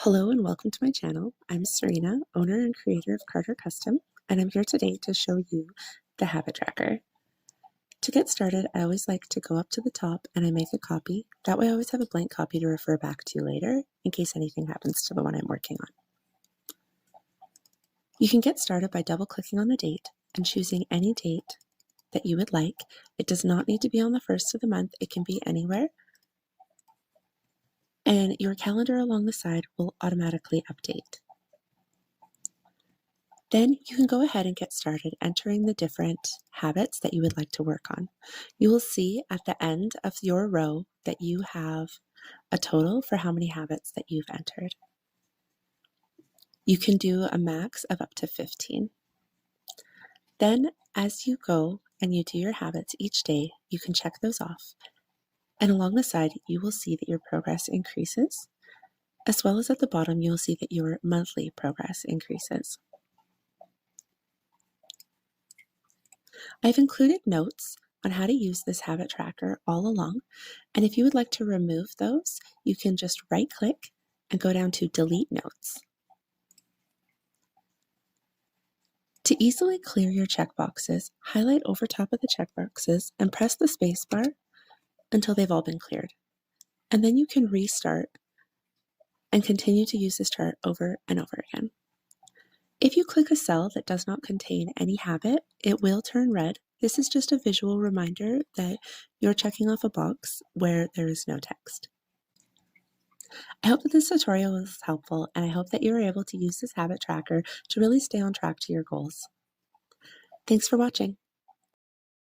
Hello and welcome to my channel. I'm Serena, owner and creator of Carter Custom, and I'm here today to show you the habit tracker. To get started, I always like to go up to the top and I make a copy. That way I always have a blank copy to refer back to later in case anything happens to the one I'm working on. You can get started by double-clicking on the date and choosing any date that you would like. It does not need to be on the first of the month. It can be anywhere. And your calendar along the side will automatically update. Then you can go ahead and get started entering the different habits that you would like to work on. You will see at the end of your row that you have a total for how many habits that you've entered. You can do a max of up to 15. Then as you go and you do your habits each day, you can check those off. And along the side, you will see that your progress increases, as well as at the bottom, you will see that your monthly progress increases. I've included notes on how to use this habit tracker all along, and if you would like to remove those, you can just right-click and go down to Delete Notes. To easily clear your checkboxes, highlight over top of the checkboxes and press the space bar until they've all been cleared. And then you can restart and continue to use this chart over and over again. If you click a cell that does not contain any habit, it will turn red. This is just a visual reminder that you're checking off a box where there is no text. I hope that this tutorial was helpful, and I hope that you were able to use this habit tracker to really stay on track to your goals. Thanks for watching.